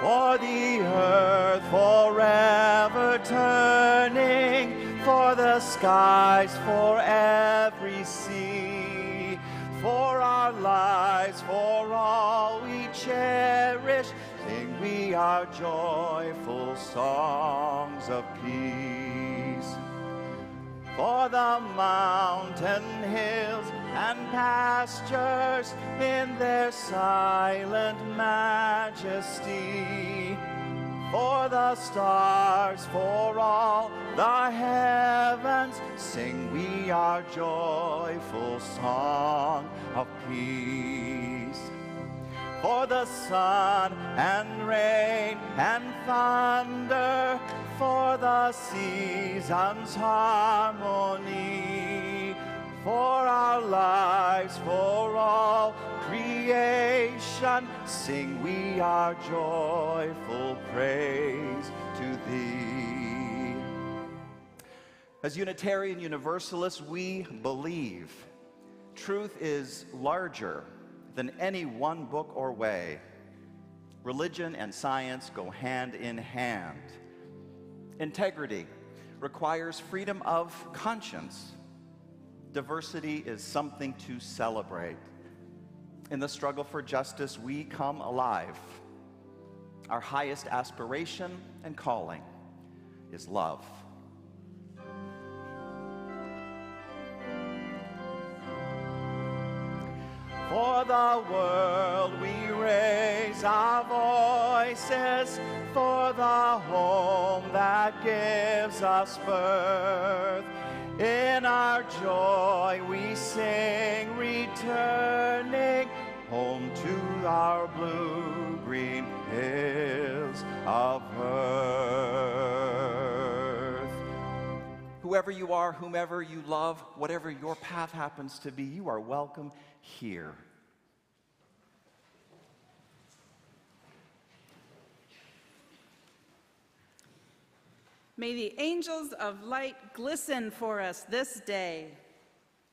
for the earth forever turning, for the skies, for every sea, for our lives, for all we cherish, sing we our joyful songs of peace. For the mountain hills and pastures in their silent majesty, for the stars, for all the heavens, sing we our joyful song of peace. For the sun and rain and thunder, for the seasons' harmony, for our lives, for all creation, sing we our joyful praise to thee. As Unitarian Universalists, we believe truth is larger than any one book or way. Religion and science go hand in hand. Integrity requires freedom of conscience. Diversity is something to celebrate. In the struggle for justice, we come alive. Our highest aspiration and calling is love. For the world we raise our voices, for the home that gives us birth. In our joy we sing, returning home to our blue-green hills of earth. Whoever you are, whomever you love, whatever your path happens to be, you are welcome here. May the angels of light glisten for us this day.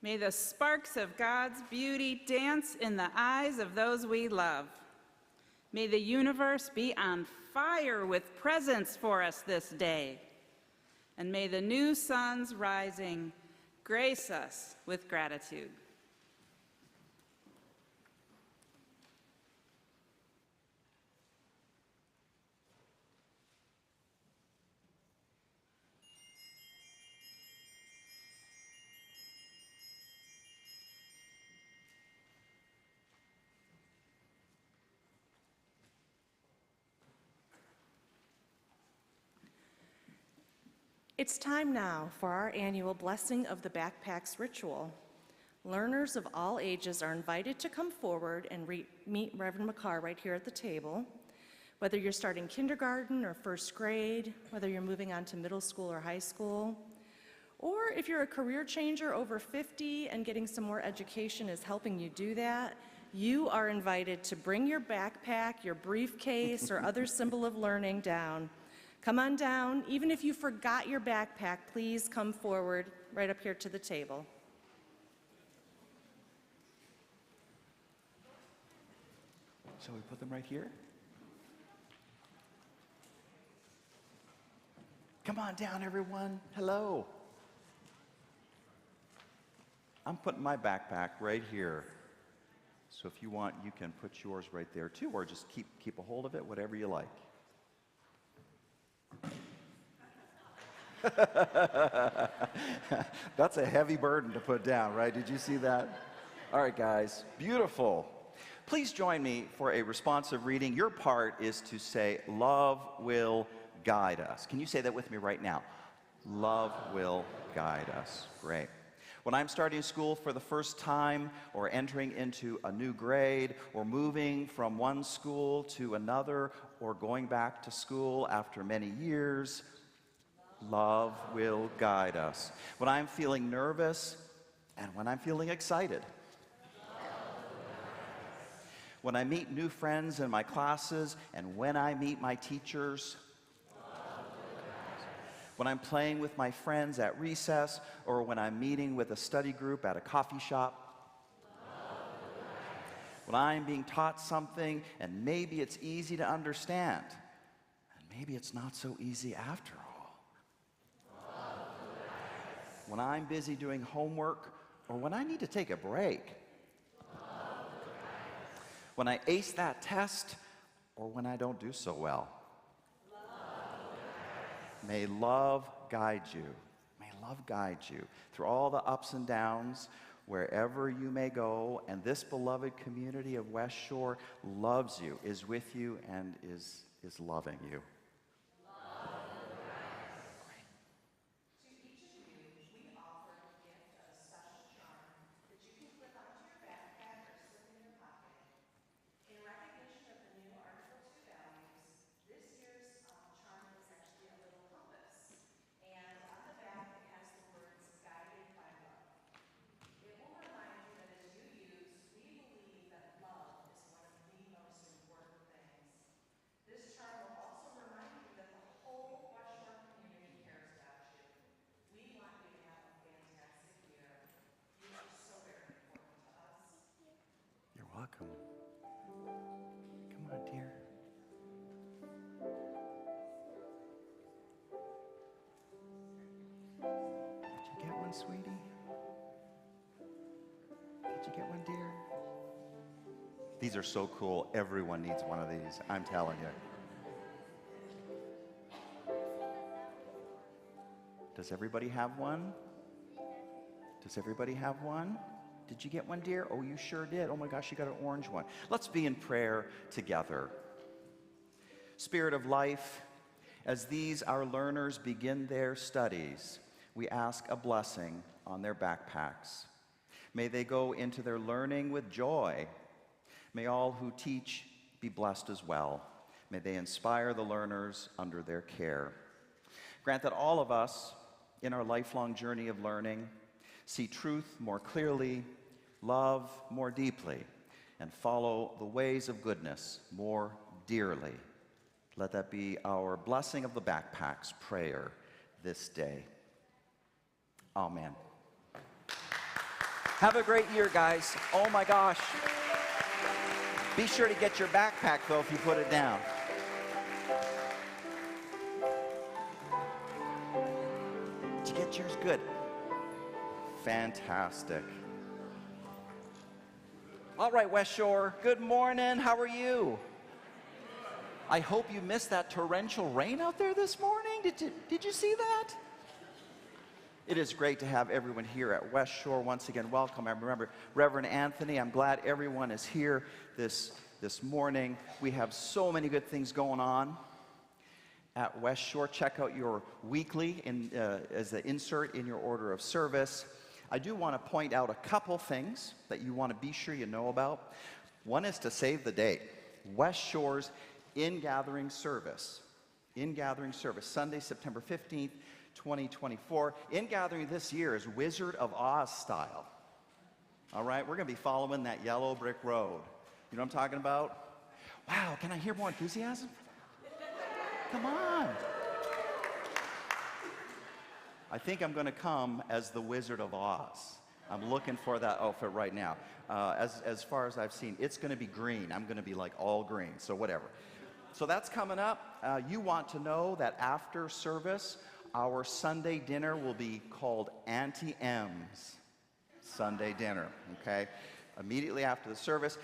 May the sparks of God's beauty dance in the eyes of those we love. May the universe be on fire with presents for us this day. And may the new suns rising grace us with gratitude. It's time now for our annual Blessing of the Backpacks ritual. Learners of all ages are invited to come forward and meet Reverend Makar right here at the table. Whether you're starting kindergarten or first grade, whether you're moving on to middle school or high school, or if you're a career changer over 50 and getting some more education is helping you do that, you are invited to bring your backpack, your briefcase, or other symbol of learning down. Come on down. Even if you forgot your backpack, please come forward right up here to the table. Shall we put them right here? Come on down, everyone. Hello. I'm putting my backpack right here. So if you want, you can put yours right there too, or just keep a hold of it, whatever you like. That's a heavy burden to put down, right? Did you see that? All right, guys, beautiful. Please join me for a responsive reading. Your part is to say, love will guide us. Can you say that with me right now? Love will guide us. Great. When I'm starting school for the first time, or entering into a new grade, or moving from one school to another, or going back to school after many years, love will guide us. When I'm feeling nervous, and when I'm feeling excited. When I meet new friends in my classes, and when I meet my teachers. When I'm playing with my friends at recess, or when I'm meeting with a study group at a coffee shop. When I'm being taught something, and maybe it's easy to understand, maybe it's not so easy after all. When I'm busy doing homework or when I need to take a break. When I ace that test or when I don't do so well. May love guide you. May love guide you through all the ups and downs, wherever you may go. And this beloved community of West Shore loves you, is with you, and is loving you. You're welcome. Come on, dear. Did you get one, sweetie? Did you get one, dear? These are so cool. Everyone needs one of these. I'm telling you. Does everybody have one? Does everybody have one? Did you get one, dear? Oh, you sure did. Oh my gosh, you got an orange one. Let's be in prayer together. Spirit of life, as these our learners begin their studies, we ask a blessing on their backpacks. May they go into their learning with joy. May all who teach be blessed as well. May they inspire the learners under their care. Grant that all of us, in our lifelong journey of learning, see truth more clearly, love more deeply, and follow the ways of goodness more dearly. Let that be our blessing of the backpacks prayer this day. Amen. Have a great year, guys. Oh my gosh. Be sure to get your backpack, though, if you put it down. Did you get yours? Good. Fantastic. All right, West Shore, good morning. How are you? I hope you missed that torrential rain out there this morning. Did you see that? It is great to have everyone here at West Shore. Once again, welcome. I remember Reverend Anthony. I'm glad everyone is here this morning. We have so many good things going on at West Shore. Check out your weekly as the insert in your order of service. I do want to point out a couple things that you want to be sure you know about. One is to save the date. West Shore's in-gathering service. In-gathering service, Sunday, September 15th, 2024. In-gathering this year is Wizard of Oz style. All right, we're going to be following that yellow brick road. You know what I'm talking about? Wow, can I hear more enthusiasm? Come on. I think I'm going to come as the Wizard of Oz. I'm looking for that outfit right now. As far as I've seen, it's going to be green. I'm going to be like all green, so whatever. So that's coming up. You want to know that after service, our Sunday dinner will be called Auntie M's Sunday dinner, okay? Immediately after the service,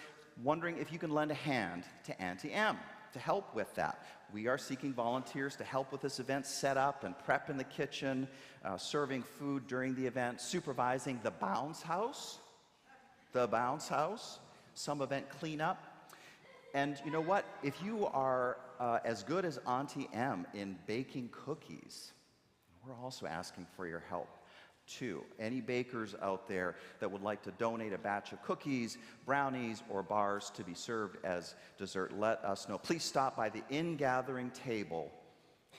wondering if you can lend a hand to Auntie M to help with that. We are seeking volunteers to help with this event, set up and prep in the kitchen, serving food during the event, supervising the bounce house, some event cleanup. And you know what? If you are as good as Auntie M in baking cookies, we're also asking for your help too. Any bakers out there that would like to donate a batch of cookies, brownies, or bars to be served as dessert, let us know. Please stop by the in-gathering table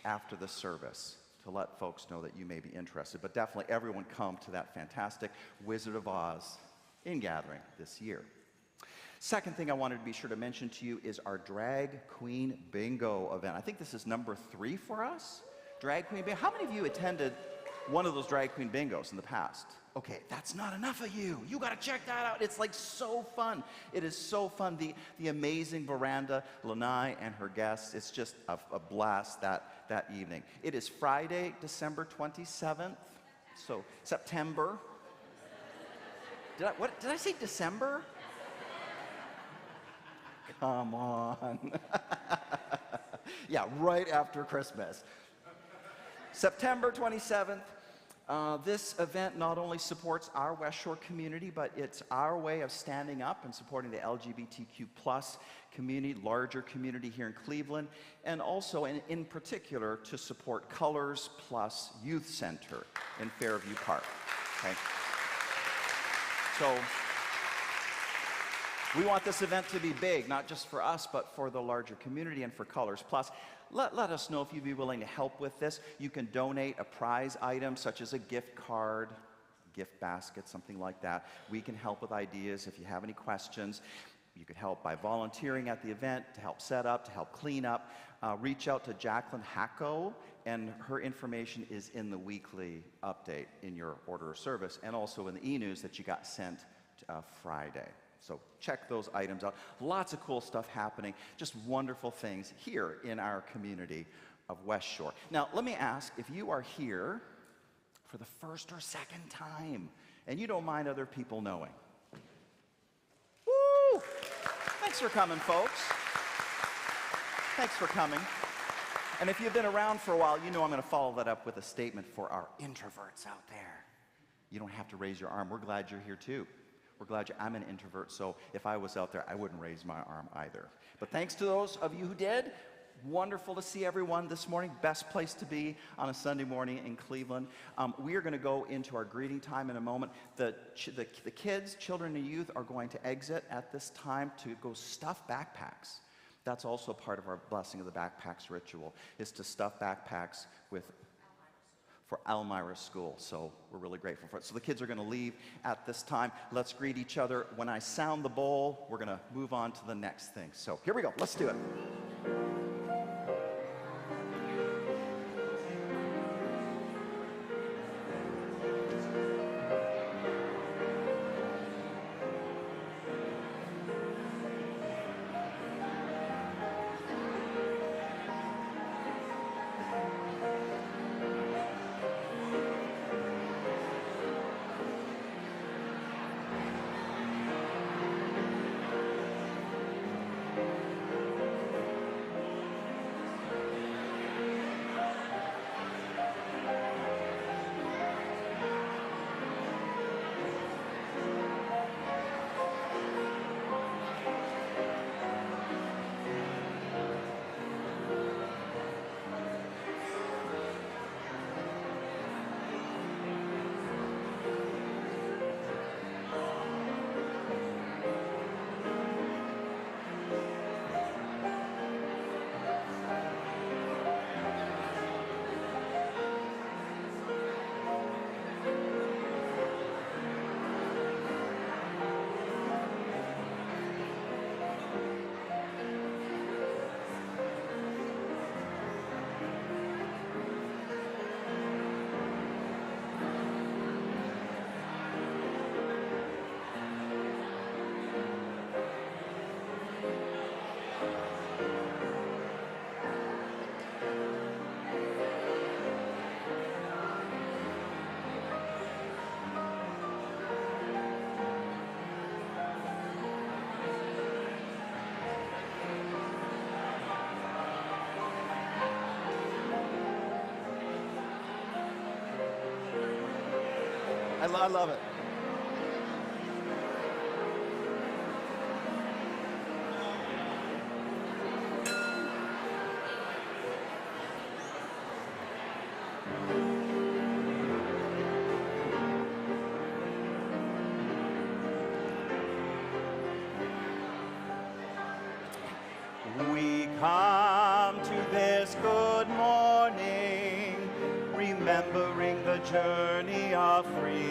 after the service to let folks know that you may be interested. But definitely everyone come to that fantastic Wizard of Oz in-gathering this year. Second thing I wanted to be sure to mention to you is our Drag Queen Bingo event. I think this is number 3 for us. Drag Queen Bingo. How many of you attended one of those drag queen bingos in the past. Okay, that's not enough of you. You got to check that out. It's like so fun. It is so fun. The amazing veranda, Lanai and her guests. It's just a blast that evening. It is Friday, December 27th. So September. Did I say December? Come on. Yeah, right after Christmas. September 27th. This event not only supports our West Shore community, but it's our way of standing up and supporting the LGBTQ plus community, larger community here in Cleveland, and also in particular to support Colors Plus Youth Center in Fairview Park. Okay? So we want this event to be big, not just for us, but for the larger community and for Colors Plus. Let us know if you'd be willing to help with this. You can donate a prize item such as a gift card, gift basket, something like that. We can help with ideas if you have any questions. You could help by volunteering at the event, to help set up, to help clean up. Reach out to Jacqueline Hacko, and her information is in the weekly update in your order of service and also in the e-news that you got sent Friday. So check those items out. Lots of cool stuff happening, just wonderful things here in our community of West Shore. Now, let me ask, if you are here for the first or second time and you don't mind other people knowing. Woo! Thanks for coming, folks. Thanks for coming. And if you've been around for a while, you know I'm going to follow that up with a statement for our introverts out there. You don't have to raise your arm. We're glad you're here, too. We're glad I'm an introvert, so if I was out there, I wouldn't raise my arm either. But thanks to those of you who did. Wonderful to see everyone this morning. Best place to be on a Sunday morning in Cleveland. We are going to go into our greeting time in a moment. The kids, children, and youth are going to exit at this time to go stuff backpacks. That's also part of our blessing of the backpacks ritual, is to stuff backpacks for Elmira School. So we're really grateful for it. So the kids are going to leave at this time. Let's greet each other. When I sound the bowl, we're going to move on to the next thing. So here we go. Let's do it. I love it. We come to this good morning, remembering the journey of freedom.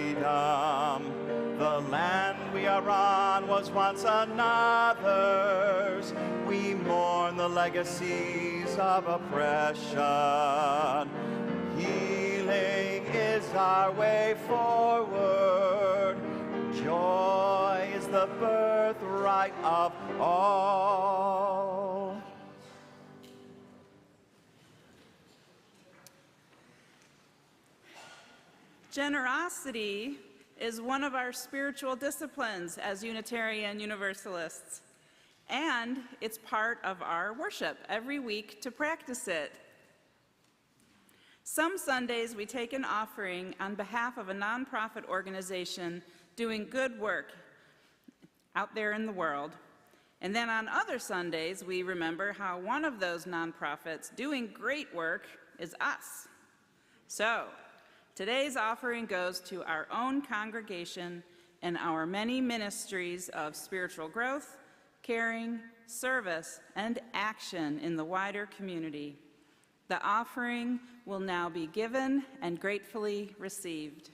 The land we are on was once another's. We mourn the legacies of oppression. Healing is our way forward. Joy is the birthright of all. Generosity is one of our spiritual disciplines as Unitarian Universalists, and it's part of our worship every week to practice it. Some Sundays we take an offering on behalf of a nonprofit organization doing good work out there in the world. And then on other Sundays, we remember how one of those nonprofits doing great work is us. So, today's offering goes to our own congregation and our many ministries of spiritual growth, caring, service, and action in the wider community. The offering will now be given and gratefully received.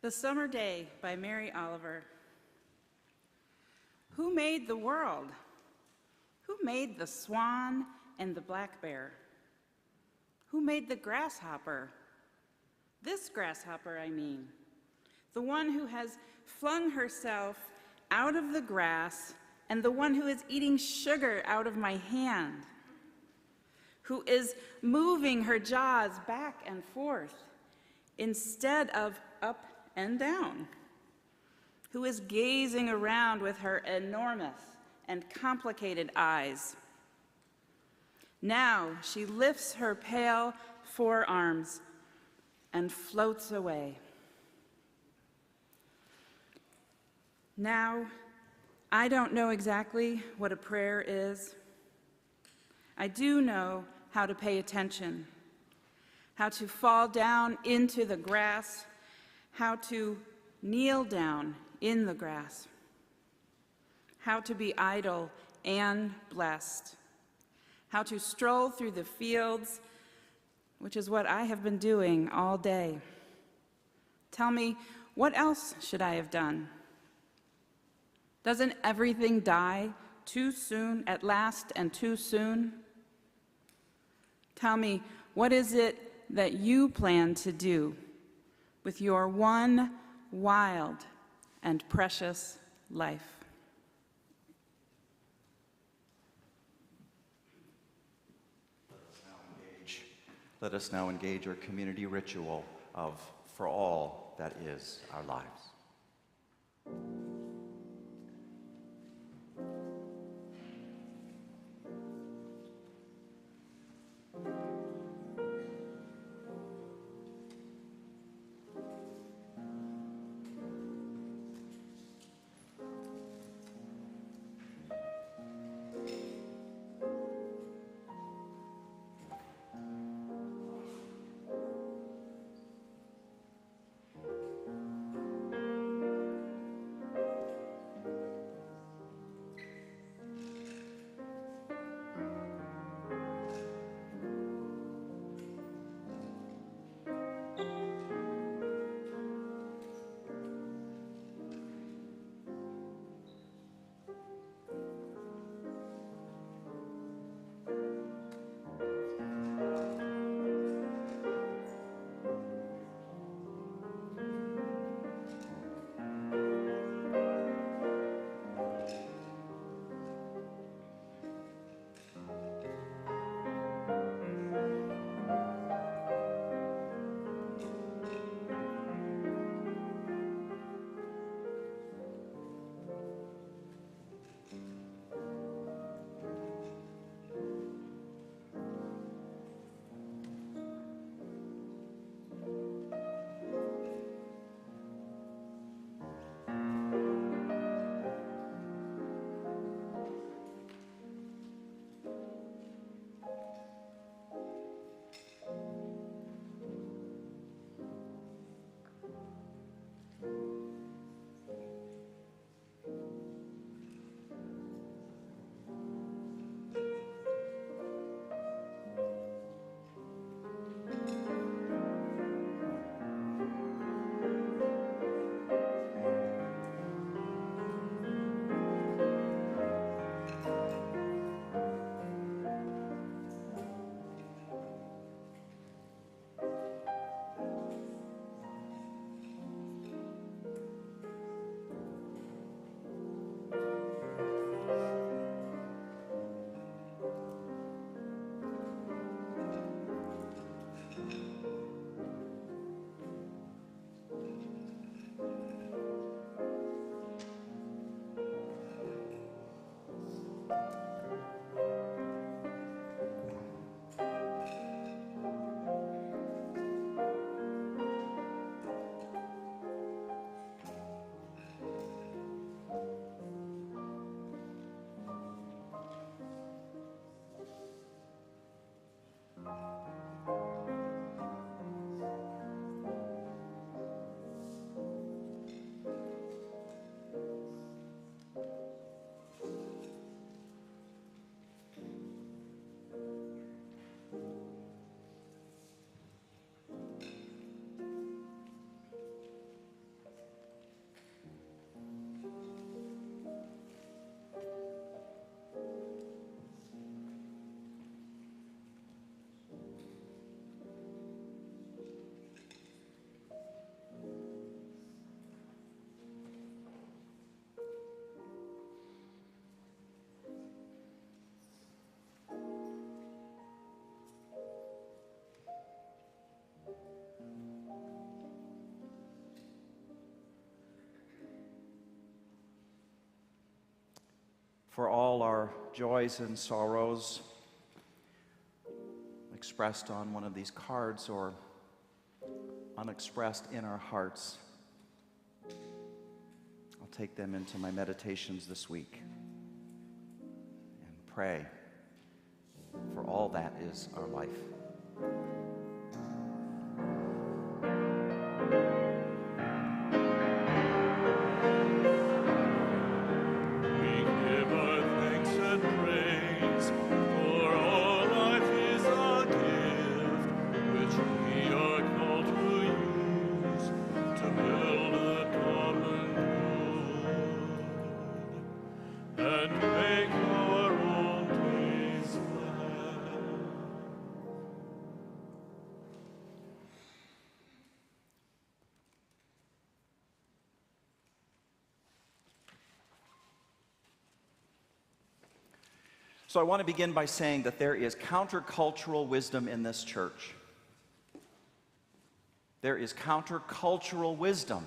The Summer Day by Mary Oliver. Who made the world? Who made the swan and the black bear? Who made the grasshopper? This grasshopper, I mean. The one who has flung herself out of the grass and the one who is eating sugar out of my hand. Who is moving her jaws back and forth instead of up and down, who is gazing around with her enormous and complicated eyes. Now she lifts her pale forearms and floats away. Now, I don't know exactly what a prayer is. I do know how to pay attention, how to fall down into the grass, how to kneel down in the grass, how to be idle and blessed, how to stroll through the fields, which is what I have been doing all day. Tell me, what else should I have done? Doesn't everything die too soon, at last and too soon? Tell me, what is it that you plan to do with your one wild and precious life? Let us now engage our community ritual of for all that is our lives. for all our joys and sorrows expressed on one of these cards or unexpressed in our hearts. I'll take them into my meditations this week and pray for all that is our life. So I want to begin by saying that there is countercultural wisdom in this church. There is countercultural wisdom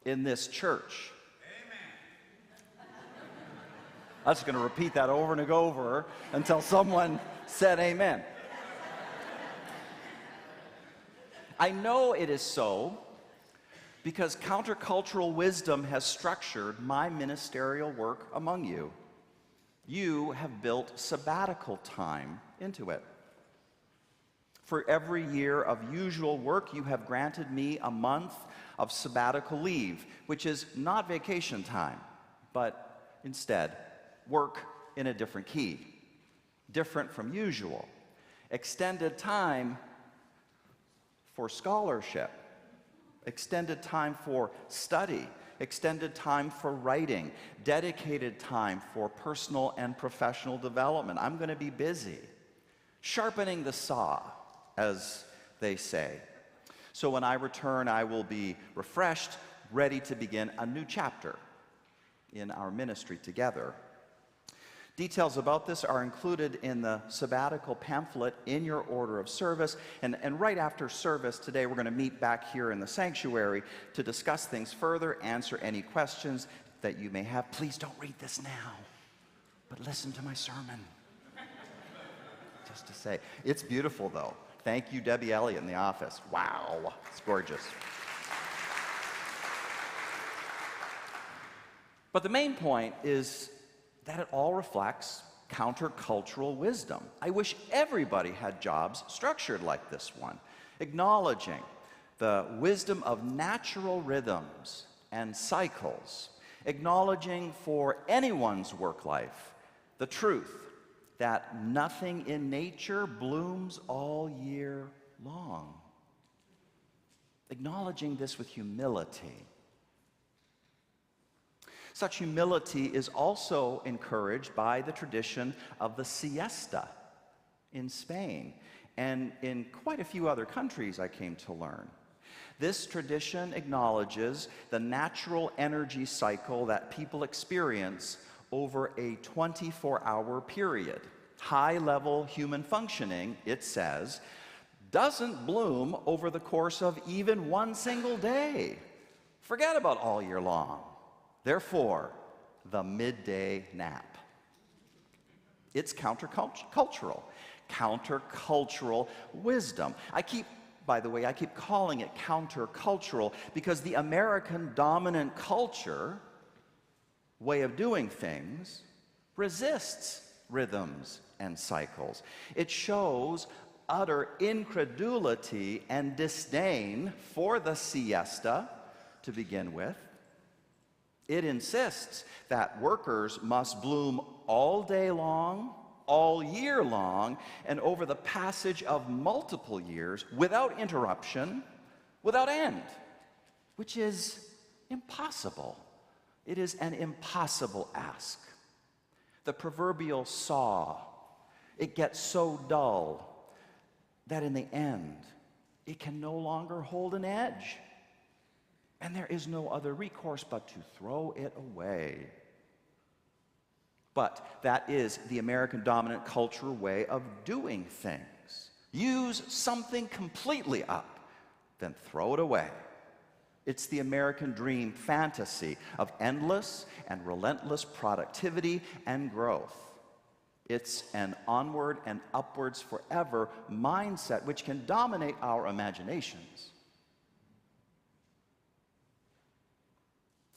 in this church. Amen. I'm just going to repeat that over and over until someone said amen. I know it is so because countercultural wisdom has structured my ministerial work among you. You have built sabbatical time into it. For every year of usual work, you have granted me a month of sabbatical leave, which is not vacation time, but instead work in a different key, different from usual. Extended time for scholarship, extended time for study, extended time for writing, dedicated time for personal and professional development. I'm going to be busy, sharpening the saw, as they say. So when I return, I will be refreshed, ready to begin a new chapter in our ministry together. Details about this are included in the sabbatical pamphlet in your order of service. And right after service today, we're going to meet back here in the sanctuary to discuss things further, answer any questions that you may have. Please don't read this now, but listen to my sermon. Just to say, it's beautiful though. Thank you, Debbie Elliott in the office. Wow, it's gorgeous. But the main point is that it all reflects countercultural wisdom. I wish everybody had jobs structured like this one, acknowledging the wisdom of natural rhythms and cycles, acknowledging for anyone's work life the truth that nothing in nature blooms all year long. Acknowledging this with humility. Such humility is also encouraged by the tradition of the siesta in Spain and in quite a few other countries, I came to learn. This tradition acknowledges the natural energy cycle that people experience over a 24-hour period. High-level human functioning, it says, doesn't bloom over the course of even one single day. Forget about all year long. Therefore, the midday nap. It's countercultural wisdom. By the way, I keep calling it countercultural because the American dominant culture way of doing things resists rhythms and cycles. It shows utter incredulity and disdain for the siesta to begin with. It insists that workers must bloom all day long, all year long, and over the passage of multiple years without interruption, without end, which is impossible. It is an impossible ask. The proverbial saw, it gets so dull that in the end, it can no longer hold an edge. And there is no other recourse but to throw it away. But that is the American dominant culture way of doing things. Use something completely up, then throw it away. It's the American dream fantasy of endless and relentless productivity and growth. It's an onward and upwards forever mindset which can dominate our imaginations.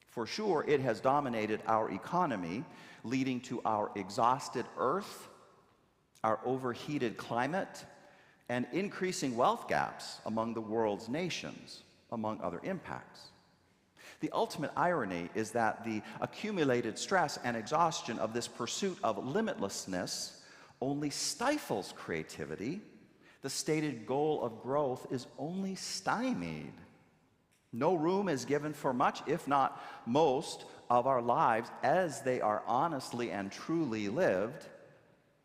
For sure, it has dominated our economy, leading to our exhausted earth, our overheated climate, and increasing wealth gaps among the world's nations, among other impacts. The ultimate irony is that the accumulated stress and exhaustion of this pursuit of limitlessness only stifles creativity. The stated goal of growth is only stymied. No room is given for much, if not most, of our lives as they are honestly and truly lived,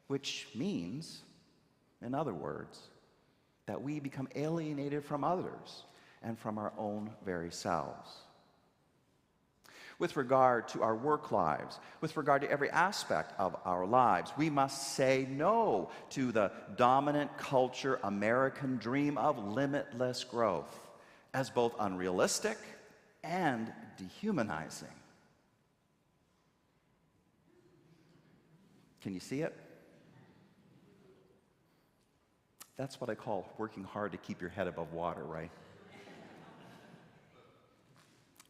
which means, in other words, that we become alienated from others and from our own very selves. With regard to our work lives, with regard to every aspect of our lives, we must say no to the dominant culture American dream of limitless growth as both unrealistic and dehumanizing. Can you see it? That's what I call working hard to keep your head above water, right?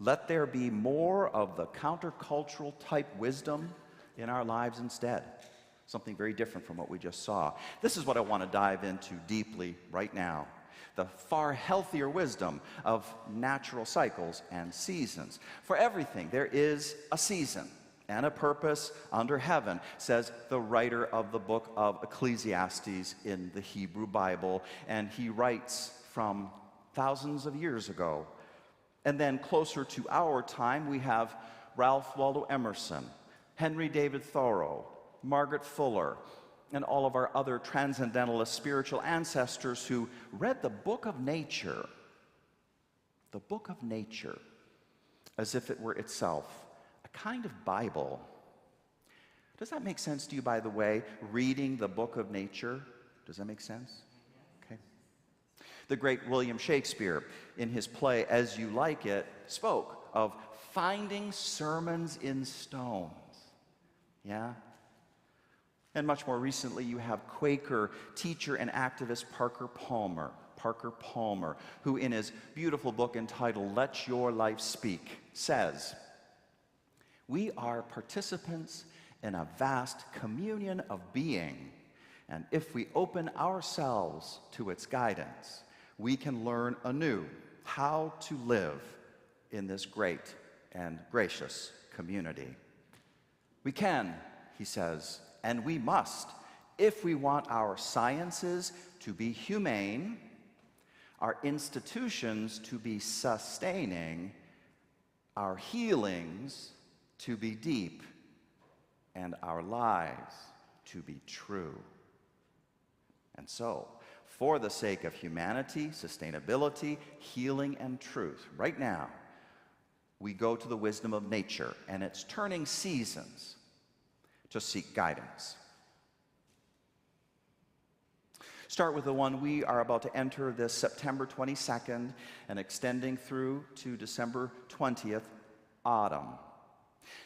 Let there be more of the countercultural type wisdom in our lives instead. Something very different from what we just saw. This is what I want to dive into deeply right now. The far healthier wisdom of natural cycles and seasons. For everything, there is a season and a purpose under heaven, says the writer of the book of Ecclesiastes in the Hebrew Bible, and he writes from thousands of years ago. And then closer to our time, we have Ralph Waldo Emerson, Henry David Thoreau, Margaret Fuller, and all of our other transcendentalist spiritual ancestors who read the book of nature, as if it were itself a kind of Bible. Does that make sense to you, by the way, reading the book of nature? Does that make sense? Okay. The great William Shakespeare, in his play As You Like It, spoke of finding sermons in stones. Yeah? And much more recently, you have Quaker teacher and activist Parker Palmer, who in his beautiful book entitled Let Your Life Speak, says, "We are participants in a vast communion of being, and if we open ourselves to its guidance, we can learn anew how to live in this great and gracious community. We can," he says, "and we must, if we want our sciences to be humane, our institutions to be sustaining, our healings to be deep, and our lives to be true." And so, for the sake of humanity, sustainability, healing, and truth, right now, we go to the wisdom of nature and its turning seasons to seek guidance. Start with the one we are about to enter this September 22nd and extending through to December 20th, autumn.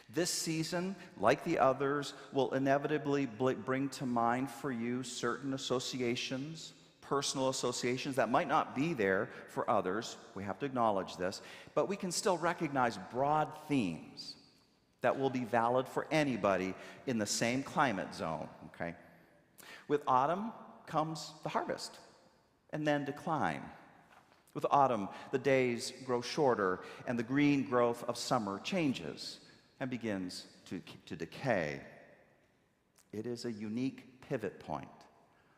This season, like the others, will inevitably bring to mind for you certain associations, personal associations that might not be there for others. We have to acknowledge this, but we can still recognize broad themes that will be valid for anybody in the same climate zone, okay? With autumn comes the harvest and then decline. With autumn, the days grow shorter and the green growth of summer changes and begins to decay. It is a unique pivot point.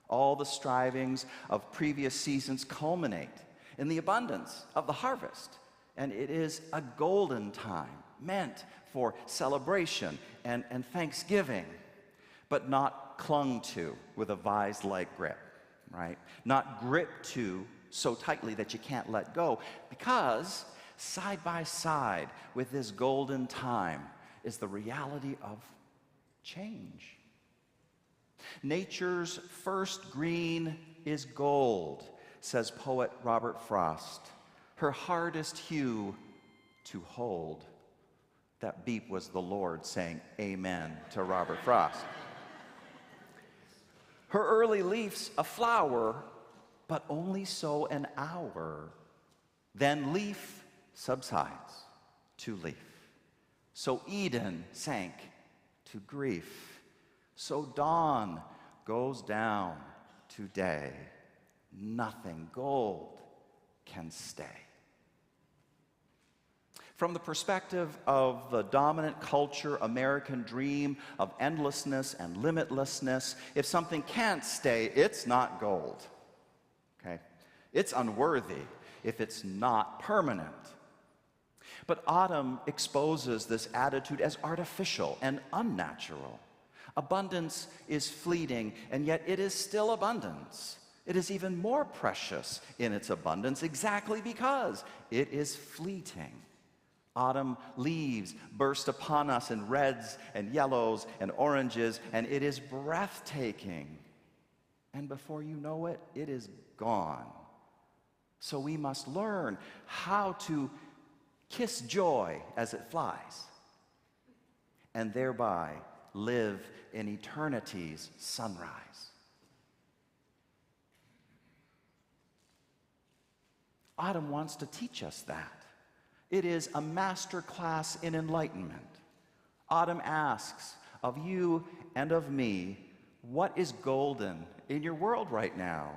All the strivings of previous seasons culminate in the abundance of the harvest, and it is a golden time meant for celebration and thanksgiving, but not clung to with a vise-like grip, right? Not gripped to so tightly that you can't let go, because side by side with this golden time is the reality of change. Nature's first green is gold, says poet Robert Frost. her hardest hue to hold. That beep was the Lord saying amen to Robert Frost. Her early leaf's a flower, but only so an hour. Then leaf subsides to leaf. So Eden sank to grief. So dawn goes down to day. Nothing gold can stay. From the perspective of the dominant culture American dream of endlessness and limitlessness, if something can't stay, it's not gold. Okay? It's unworthy if it's not permanent. But autumn exposes this attitude as artificial and unnatural. Abundance is fleeting, and yet it is still abundance. It is even more precious in its abundance exactly because it is fleeting. Autumn leaves burst upon us in reds and yellows and oranges, and it is breathtaking. And before you know it, it is gone. So we must learn how to kiss joy as it flies, and thereby live in eternity's sunrise. Autumn wants to teach us that. It is a master class in enlightenment. Autumn asks of you and of me, what is golden in your world right now?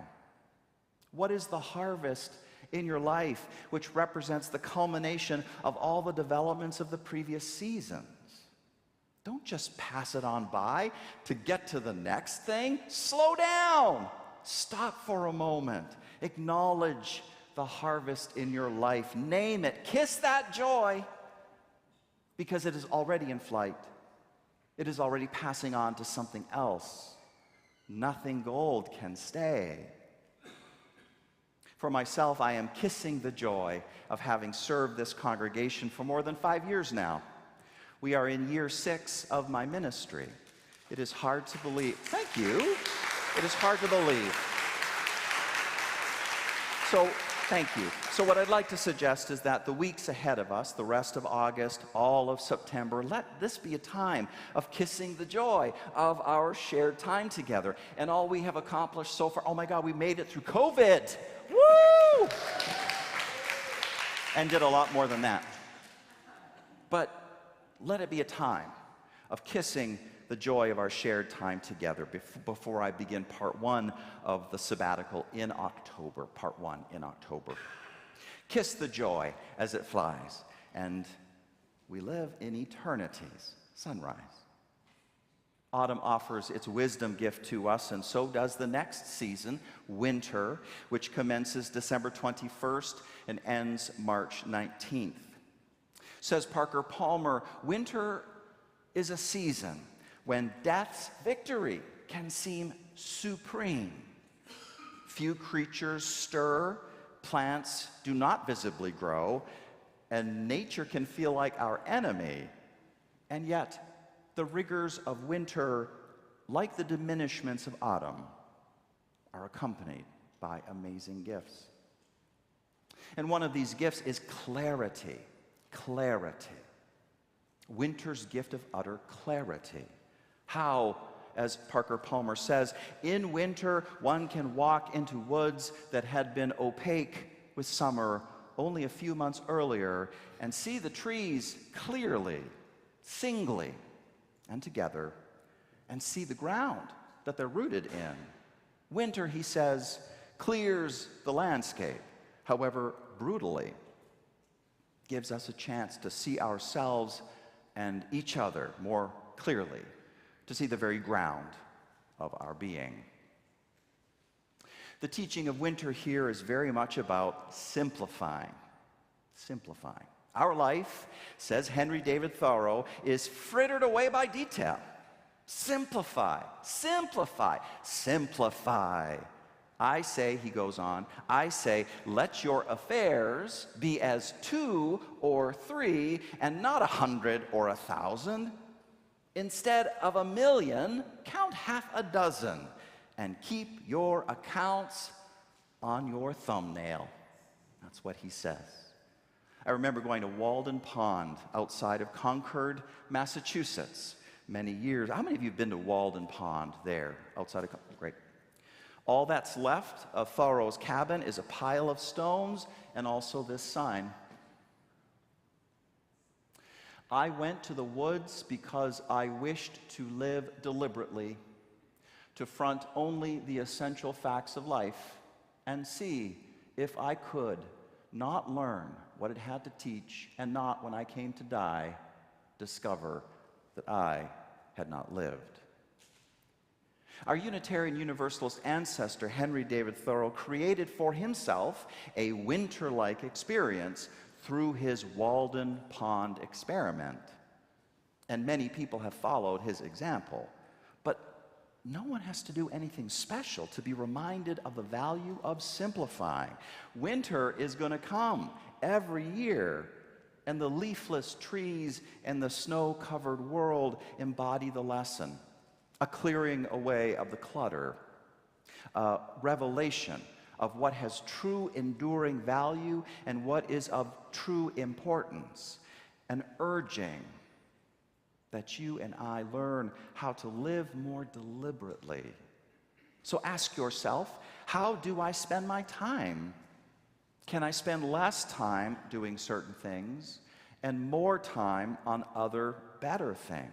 What is the harvest in your life which represents the culmination of all the developments of the previous seasons? Don't just pass it on by to get to the next thing. Slow down. Stop for a moment. Acknowledge the harvest in your life. Name it. Kiss that joy, because it is already in flight. It is already passing on to something else. Nothing gold can stay. For myself, I am kissing the joy of having served this congregation for more than 5 years now. We are in year 6 of my ministry. It is hard to believe. Thank you. It is hard to believe. So, thank you. So what I'd like to suggest is that the weeks ahead of us, the rest of August, all of September, let this be a time of kissing the joy of our shared time together. And all we have accomplished so far, oh my God, we made it through COVID. Woo! And did a lot more than that. But let it be a time of kissing the joy of our shared time together before I begin part 1 of the sabbatical in October. Part 1 in October. Kiss the joy as it flies, and we live in eternity's sunrise. Autumn offers its wisdom gift to us, and so does the next season, winter, which commences December 21st and ends March 19th. Says Parker Palmer, winter is a season when death's victory can seem supreme. Few creatures stir, plants do not visibly grow, and nature can feel like our enemy. And yet, the rigors of winter, like the diminishments of autumn, are accompanied by amazing gifts. And one of these gifts is clarity. Clarity. Winter's gift of utter clarity. How, as Parker Palmer says, in winter one can walk into woods that had been opaque with summer only a few months earlier and see the trees clearly, singly, and together, and see the ground that they're rooted in. Winter, he says, clears the landscape, however brutally, gives us a chance to see ourselves and each other more clearly, to see the very ground of our being. The teaching of winter here is very much about simplifying. Simplifying. Our life, says Henry David Thoreau, is frittered away by detail. Simplify, simplify, simplify. I say, he goes on, I say, let your affairs be as 2 or 3 and not 100 or 1,000. Instead of 1,000,000, count half a dozen and keep your accounts on your thumbnail. That's what he says. I remember going to Walden Pond outside of Concord, Massachusetts, many years. How many of you have been to Walden Pond there outside of Concord? Great. All that's left of Thoreau's cabin is a pile of stones and also this sign. I went to the woods because I wished to live deliberately, to front only the essential facts of life, and see if I could not learn what it had to teach, and not, when I came to die, discover that I had not lived. Our Unitarian Universalist ancestor, Henry David Thoreau, created for himself a winter-like experience through his Walden Pond experiment. And many people have followed his example. But no one has to do anything special to be reminded of the value of simplifying. Winter is going to come every year, and the leafless trees and the snow-covered world embody the lesson. A clearing away of the clutter, a revelation of what has true enduring value and what is of true importance, an urging that you and I learn how to live more deliberately. So ask yourself, how do I spend my time? Can I spend less time doing certain things and more time on other better things?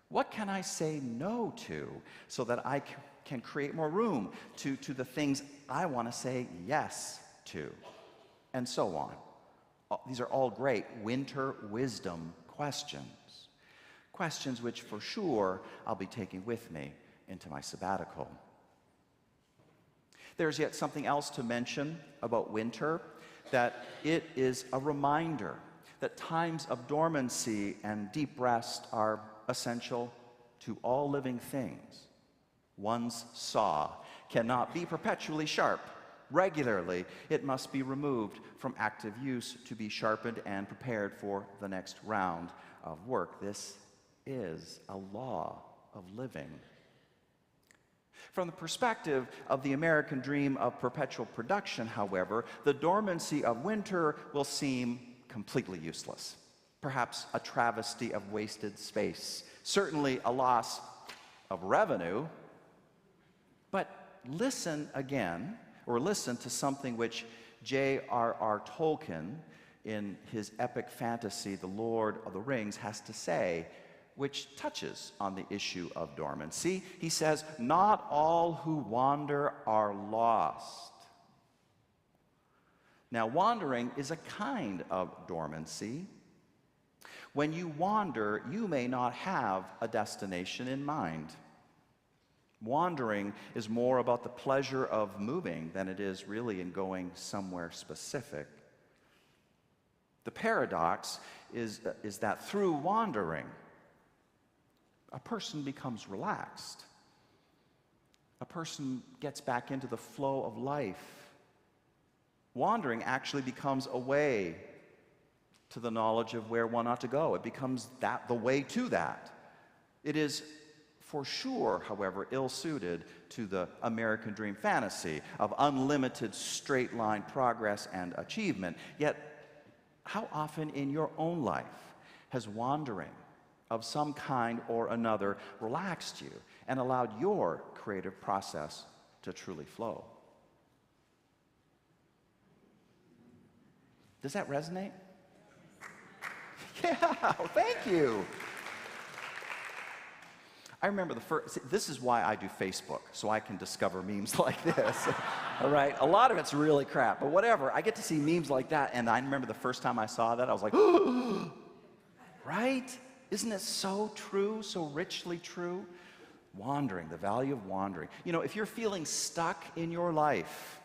What can I say no to so that I can create more room to the things I want to say yes to? And so on. These are all great winter wisdom questions. Questions which for sure I'll be taking with me into my sabbatical. There's yet something else to mention about winter, that it is a reminder that times of dormancy and deep rest are essential to all living things. One's saw cannot be perpetually sharp. Regularly, it must be removed from active use to be sharpened and prepared for the next round of work. This is a law of living. From the perspective of the American dream of perpetual production, however, the dormancy of winter will seem completely useless. Perhaps a travesty of wasted space. Certainly a loss of revenue. But listen again, or listen to something which J.R.R. Tolkien, in his epic fantasy, The Lord of the Rings, has to say, which touches on the issue of dormancy. He says, "Not all who wander are lost." Now, wandering is a kind of dormancy. When you wander, you may not have a destination in mind. Wandering is more about the pleasure of moving than it is really in going somewhere specific. The paradox is that through wandering, a person becomes relaxed. A person gets back into the flow of life. Wandering actually becomes a way to the knowledge of where one ought to go. It becomes the way to that. It is for sure, however, ill-suited to the American dream fantasy of unlimited straight-line progress and achievement. Yet, how often in your own life has wandering of some kind or another relaxed you and allowed your creative process to truly flow? Does that resonate? Yeah, thank you. I remember this is why I do Facebook, so I can discover memes like this. All right, a lot of it's really crap, but whatever. I get to see memes like that, and I remember the first time I saw that, I was like, right? Isn't it so true, so richly true? Wandering, the value of wandering. You know, if you're feeling stuck in your life,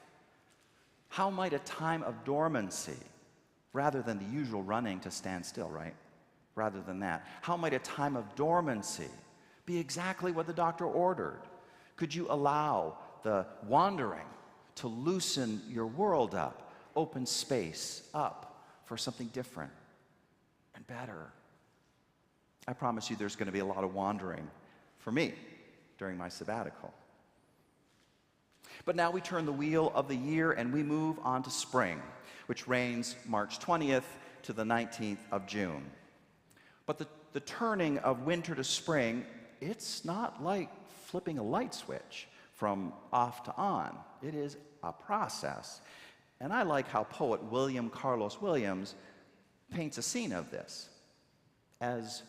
how might a time of dormancy, rather than the usual running to stand still, right? Rather than that, how might a time of dormancy be exactly what the doctor ordered? Could you allow the wandering to loosen your world up, open space up for something different and better? I promise you there's going to be a lot of wandering for me during my sabbatical. But now we turn the wheel of the year and we move on to spring, which reigns March 20th to the 19th of June. But the turning of winter to spring, it's not like flipping a light switch from off to on. It is a process. And I like how poet William Carlos Williams paints a scene of this as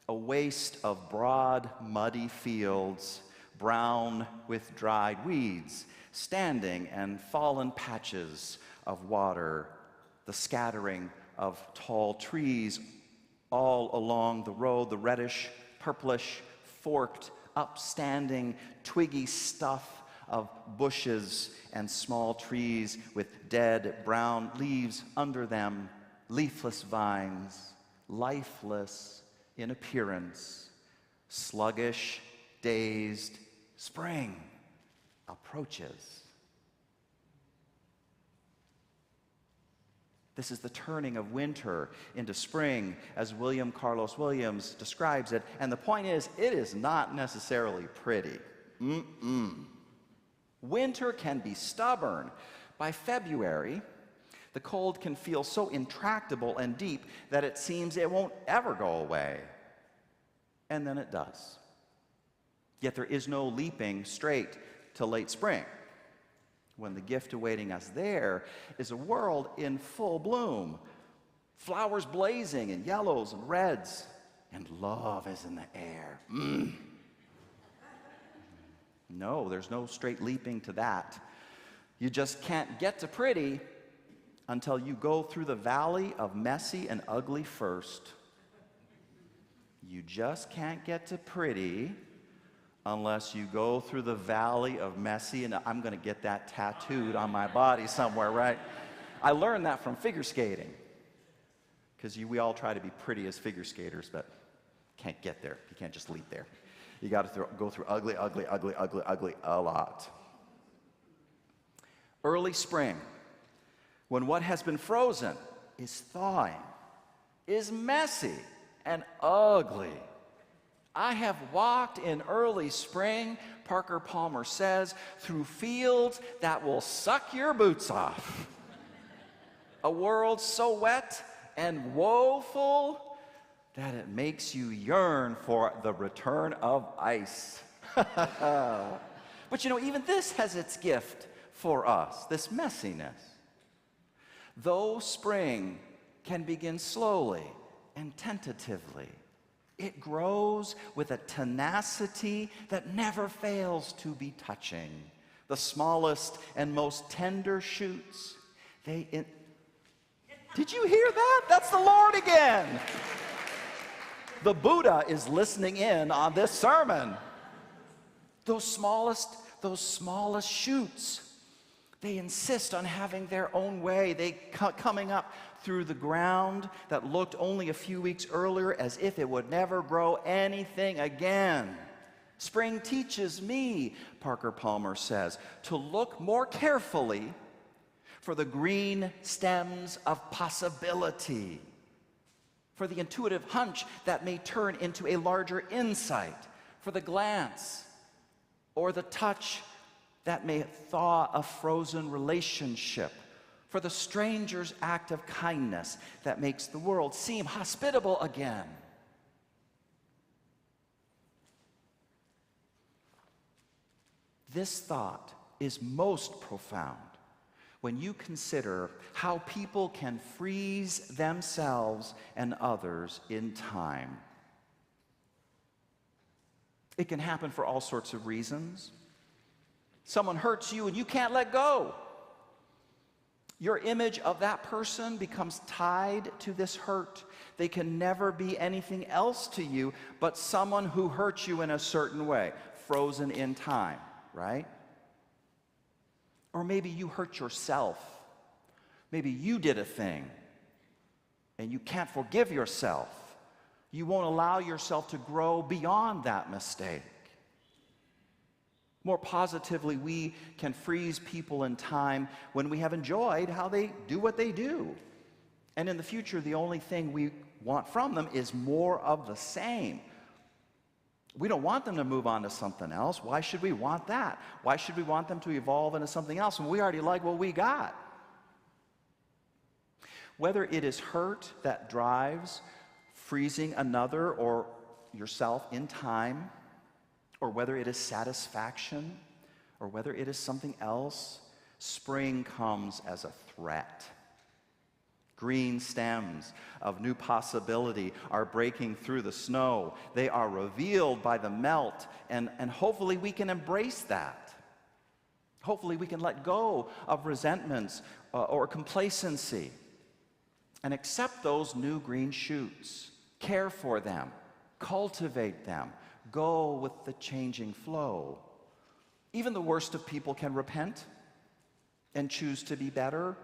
a waste of broad, muddy fields, brown with dried weeds, standing and fallen patches of water, the scattering of tall trees all along the road, the reddish, purplish, forked, upstanding, twiggy stuff of bushes and small trees with dead brown leaves under them, leafless vines, lifeless in appearance, sluggish, dazed. Spring approaches. This is the turning of winter into spring, as William Carlos Williams describes it. And the point is, it is not necessarily pretty. Winter can be stubborn. By February, the cold can feel so intractable and deep that it seems it won't ever go away. And then it does. Yet there is no leaping straight to late spring, when the gift awaiting us there is a world in full bloom, flowers blazing in yellows and reds, and love is in the air. No, there's no straight leaping to that. You just can't get to pretty until you go through the valley of messy and ugly first. You just can't get to pretty unless you go through the valley of messy, and I'm going to get that tattooed on my body somewhere, right? I learned that from figure skating, because we all try to be pretty as figure skaters, but can't get there. You can't just leap there. You got to go through ugly, ugly, ugly, ugly, ugly a lot. Early spring, when what has been frozen is thawing, is messy and ugly. I have walked in early spring, Parker Palmer says, through fields that will suck your boots off. A world so wet and woeful that it makes you yearn for the return of ice. But you know, even this has its gift for us, this messiness. Though spring can begin slowly and tentatively, it grows with a tenacity that never fails to be touching. The smallest and most tender shoots, Did you hear that? That's the Lord again. The Buddha is listening in on this sermon. Those smallest shoots, they insist on having their own way. They coming up through the ground that looked only a few weeks earlier as if it would never grow anything again. Spring teaches me, Parker Palmer says, to look more carefully for the green stems of possibility, for the intuitive hunch that may turn into a larger insight, for the glance or the touch that may thaw a frozen relationship, for the stranger's act of kindness that makes the world seem hospitable again. This thought is most profound when you consider how people can freeze themselves and others in time. It can happen for all sorts of reasons. Someone hurts you and you can't let go. Your image of that person becomes tied to this hurt. They can never be anything else to you but someone who hurt you in a certain way, frozen in time, right? Or maybe you hurt yourself. Maybe you did a thing and you can't forgive yourself. You won't allow yourself to grow beyond that mistake. More positively, we can freeze people in time when we have enjoyed how they do what they do. And in the future, the only thing we want from them is more of the same. We don't want them to move on to something else. Why should we want that? Why should we want them to evolve into something else when we already like what we got? Whether it is hurt that drives freezing another or yourself in time, or whether it is satisfaction, or whether it is something else, spring comes as a threat. Green stems of new possibility are breaking through the snow. They are revealed by the melt, and hopefully we can embrace that. Hopefully we can let go of resentments or complacency and accept those new green shoots, care for them, cultivate them, go with the changing flow. Even the worst of people can repent and choose to be better.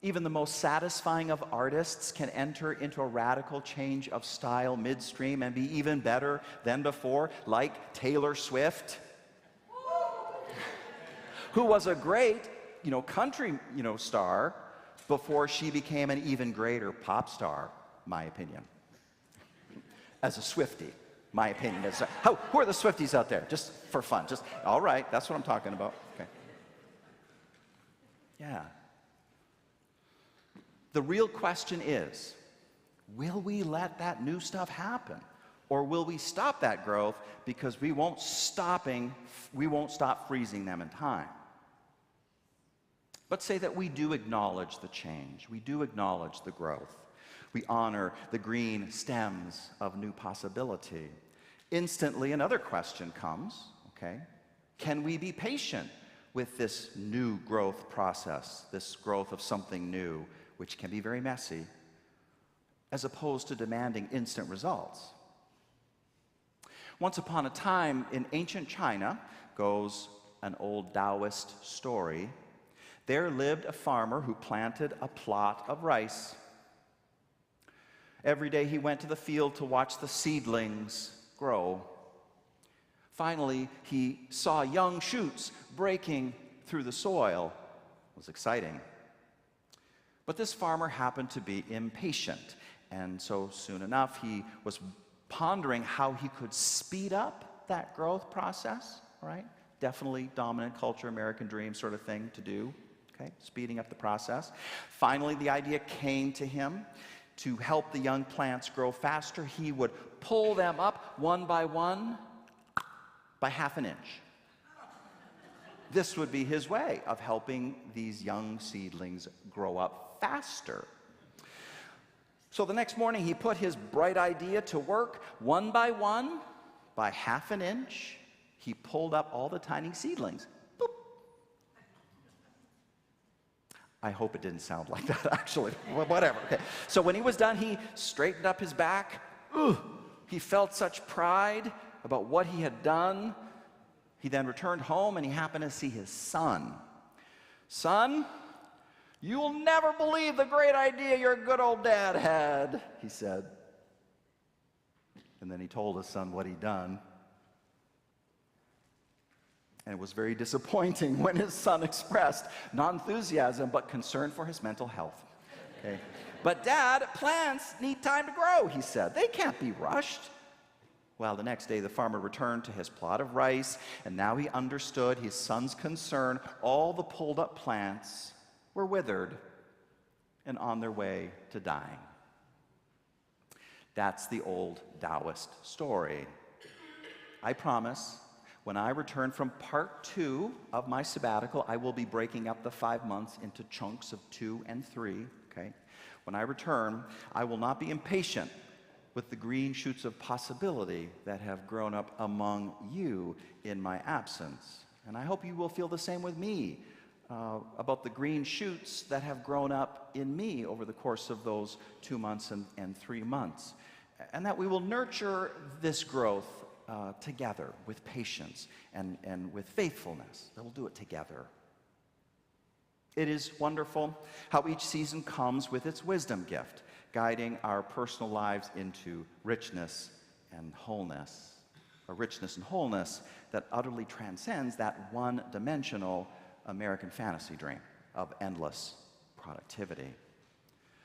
Even the most satisfying of artists can enter into a radical change of style midstream and be even better than before, like Taylor Swift, who was a great, country, star before she became an even greater pop star, my opinion. As a Swiftie, my opinion is. Who are the Swifties out there? Just for fun. All right, that's what I'm talking about. Okay. Yeah. The real question is, will we let that new stuff happen? Or will we stop that growth because we won't stop freezing them in time? But say that we do acknowledge the change. We do acknowledge the growth. We honor the green stems of new possibility. Instantly, another question comes, okay? Can we be patient with this new growth process, this growth of something new, which can be very messy, as opposed to demanding instant results? Once upon a time in ancient China, goes an old Taoist story, there lived a farmer who planted a plot of rice. Every day he went to the field to watch the seedlings grow. Finally, he saw young shoots breaking through the soil. It was exciting. But this farmer happened to be impatient, and so soon enough he was pondering how he could speed up that growth process, right? Definitely dominant culture, American dream sort of thing to do, okay? Speeding up the process. Finally, the idea came to him. To help the young plants grow faster, he would pull them up one by one by ½ an inch. This would be his way of helping these young seedlings grow up faster. So the next morning, he put his bright idea to work. One by one, by ½ an inch, he pulled up all the tiny seedlings. Boop. I hope it didn't sound like that, actually. Whatever. Okay. So when he was done, he straightened up his back. He felt such pride about what he had done. He then returned home, and he happened to see his son. "Son, you'll never believe the great idea your good old dad had," he said. And then he told his son what he'd done. And it was very disappointing when his son expressed not enthusiasm, but concern for his mental health. Okay. "But Dad, plants need time to grow," he said. "They can't be rushed." Well, the next day the farmer returned to his plot of rice, and now he understood his son's concern. All the pulled up plants were withered and on their way to dying. That's the old Taoist story. I promise, when I return from part 2 of my sabbatical, I will be breaking up the 5 months into chunks of 2 and 3, okay? When I return, I will not be impatient with the green shoots of possibility that have grown up among you in my absence. And I hope you will feel the same with me about the green shoots that have grown up in me over the course of those 2 months and 3 months. And that we will nurture this growth together with patience and with faithfulness. That we'll do it together. It is wonderful how each season comes with its wisdom gift, guiding our personal lives into richness and wholeness. A richness and wholeness that utterly transcends that one-dimensional American fantasy dream of endless productivity.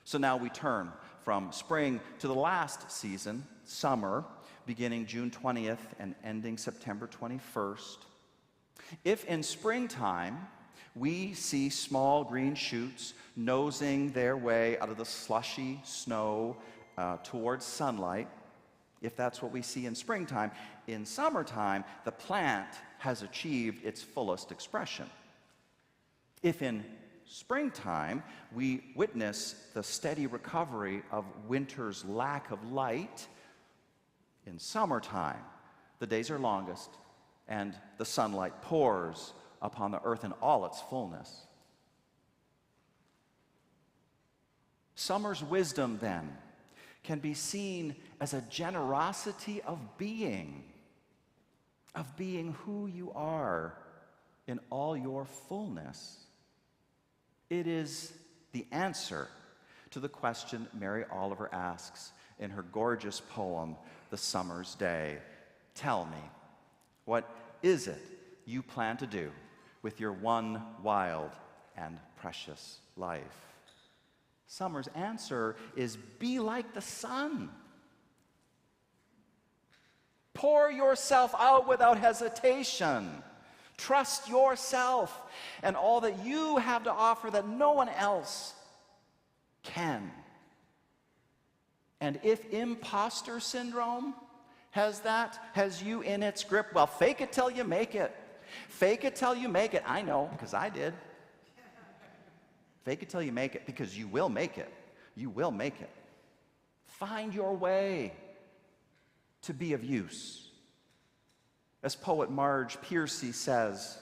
So now we turn from spring to the last season, summer, beginning June 20th and ending September 21st. If in springtime we see small green shoots nosing their way out of the slushy snow towards sunlight, if that's what we see in springtime, in summertime, the plant has achieved its fullest expression. If in springtime we witness the steady recovery of winter's lack of light, in summertime, the days are longest and the sunlight pours upon the earth in all its fullness. Summer's wisdom, then, can be seen as a generosity of being who you are in all your fullness. It is the answer to the question Mary Oliver asks in her gorgeous poem, The Summer's Day. Tell me, what is it you plan to do with your one wild and precious life? Summer's answer is be like the sun. Pour yourself out without hesitation. Trust yourself and all that you have to offer that no one else can. And if imposter syndrome has you in its grip, well, fake it till you make it. Fake it till you make it. I know, because I did. Fake it till you make it, because you will make it. You will make it. Find your way to be of use. As poet Marge Piercy says,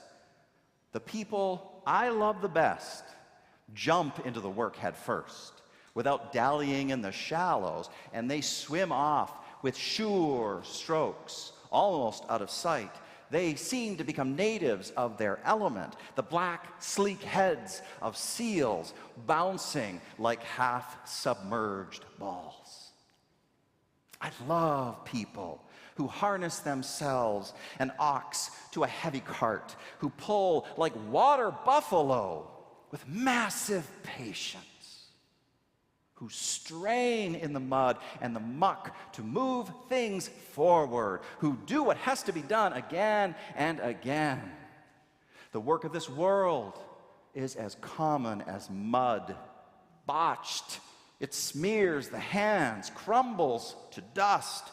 the people I love the best jump into the work head first, without dallying in the shallows, and they swim off with sure strokes, almost out of sight. They seem to become natives of their element, the black, sleek heads of seals bouncing like half-submerged balls. I love people who harness themselves, an ox to a heavy cart, who pull like water buffalo with massive patience, who strain in the mud and the muck to move things forward, who do what has to be done again and again. The work of this world is as common as mud, botched. It smears the hands, crumbles to dust.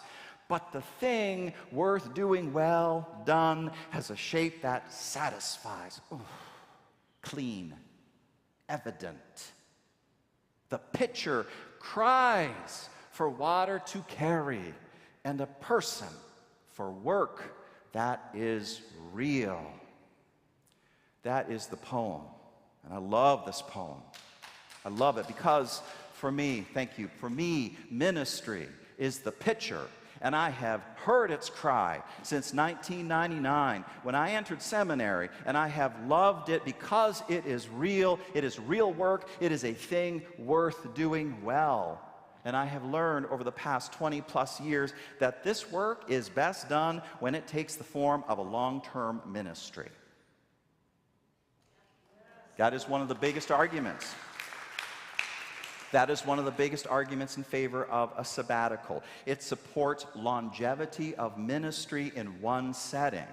But the thing worth doing well done has a shape that satisfies. Ooh, clean, evident. The pitcher cries for water to carry, and a person for work that is real. That is the poem. And I love this poem. I love it because for me, thank you, for me, ministry is the pitcher. And I have heard its cry since 1999 when I entered seminary, and I have loved it because it is real work, it is a thing worth doing well. And I have learned over the past 20 plus years that this work is best done when it takes the form of a long-term ministry. That is one of the biggest arguments. That is one of the biggest arguments in favor of a sabbatical. It supports longevity of ministry in one setting.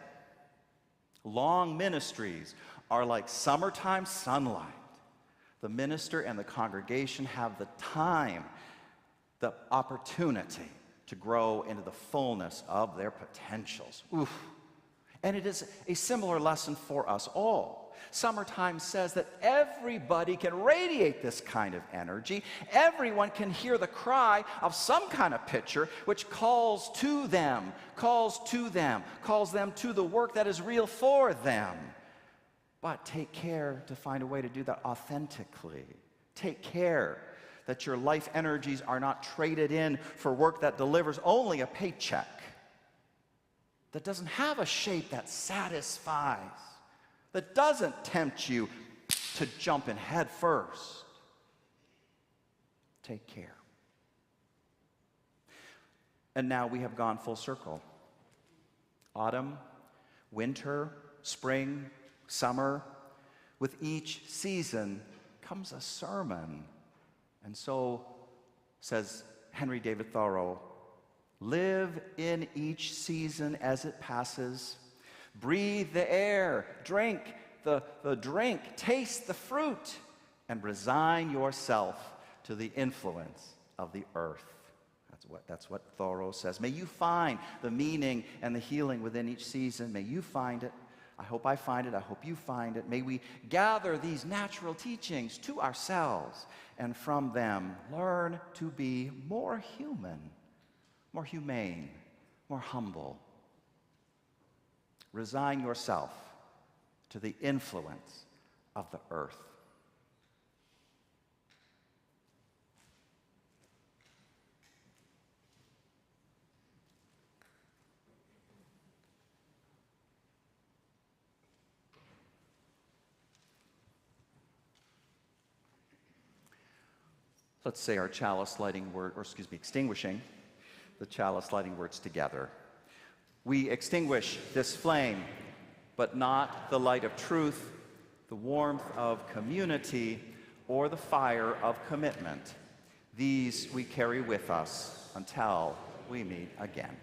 Long ministries are like summertime sunlight. The minister and the congregation have the time, the opportunity to grow into the fullness of their potentials. Oof. And it is a similar lesson for us all. Summertime says that everybody can radiate this kind of energy. Everyone can hear the cry of some kind of pitcher which calls them to the work that is real for them. But take care to find a way to do that authentically. Take care that your life energies are not traded in for work that delivers only a paycheck, that doesn't have a shape that satisfies, that doesn't tempt you to jump in head first. Take care. And now we have gone full circle. Autumn, winter, spring, summer. With each season comes a sermon. And so, says Henry David Thoreau, Live in each season as it passes. Breathe the air, drink the drink, taste the fruit, and resign yourself to the influence of the earth. That's what Thoreau says. May you find the meaning and the healing within each season. May you find it. I hope I find it. I hope you find it. May we gather these natural teachings to ourselves and from them learn to be more human, more humane, more humble. Resign yourself to the influence of the earth. Let's say our chalice lighting word, extinguishing the chalice lighting words together. We extinguish this flame, but not the light of truth, the warmth of community, or the fire of commitment. These we carry with us until we meet again.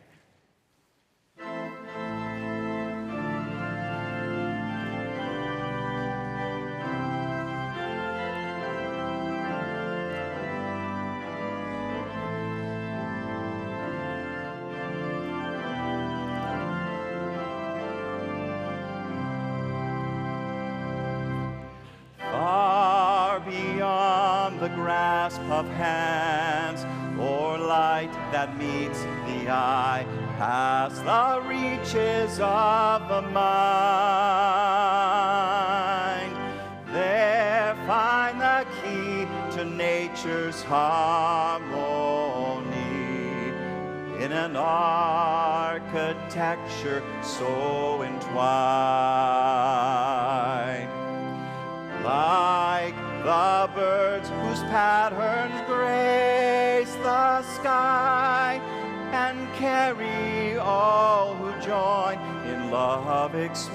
The grasp of hands, or light that meets the eye, past the reaches of the mind. There find the key to nature's harmony, in an architecture so entwined. Like the birds whose patterns grace the sky and carry all who join in love expanding.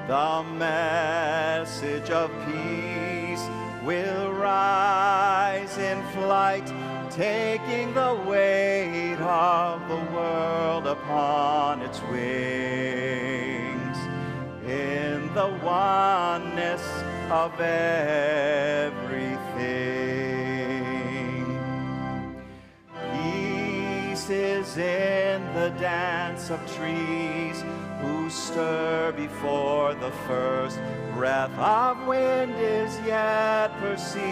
The message of peace will rise in flight, taking the weight of the world upon its wings. In the oneness of everything. Peace is in the dance of trees who stir before the first breath of wind is yet perceived.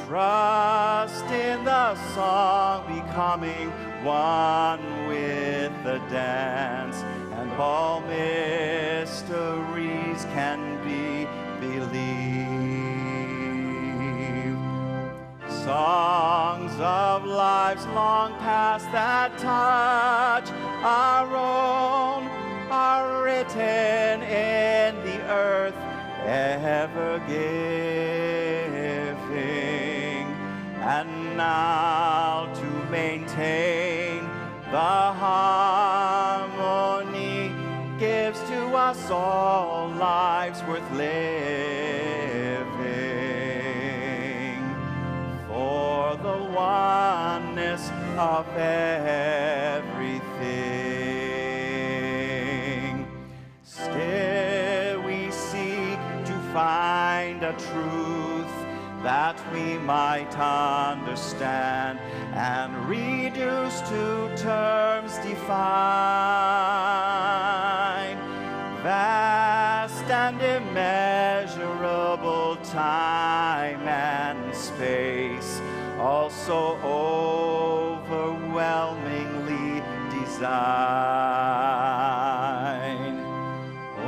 Trust in the song becoming one with the dance, and all mysteries can be believed. Songs of lives long past that touch our own are written in the earth, ever giving, and now to maintain the harmony gives to us all lives worth living, for the oneness of everything. Still we seek to find a truth that we might understand and reduce to terms defined. Vast and immeasurable time and space, also overwhelmingly design.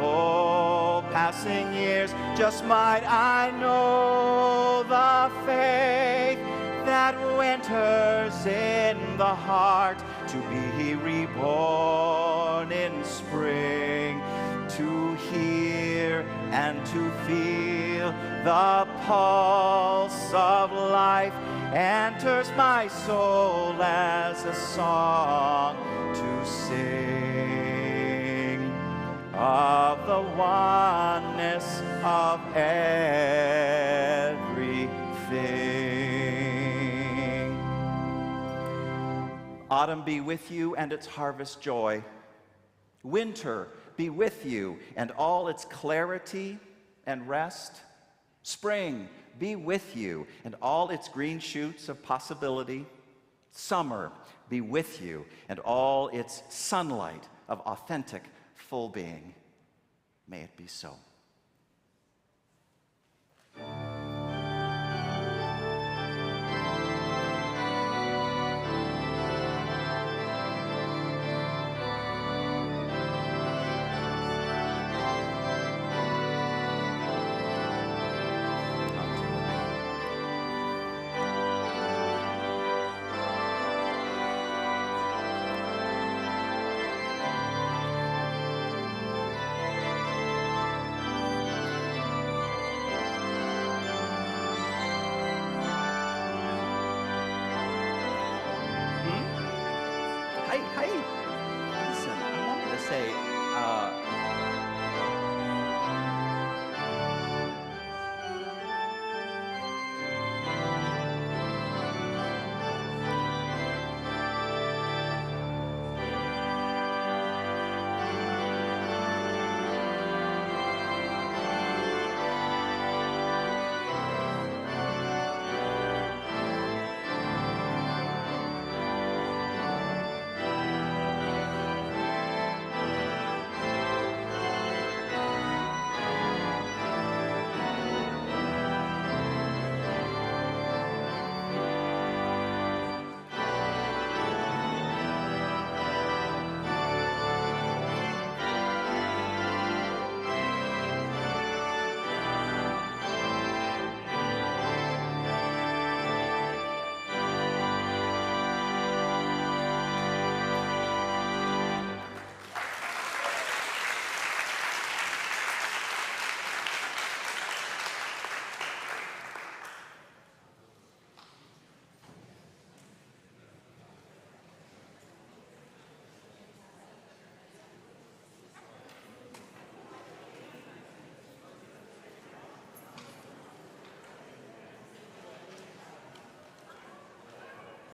Oh, passing years, just might I know the faith that winters in the heart, to be reborn in spring, to hear and to feel the pulse of life enters my soul as a song to sing of the oneness of everything. Autumn be with you and its harvest joy. Winter be with you and all its clarity and rest. Spring be with you and all its green shoots of possibility. Summer be with you and all its sunlight of authentic full being. May it be so.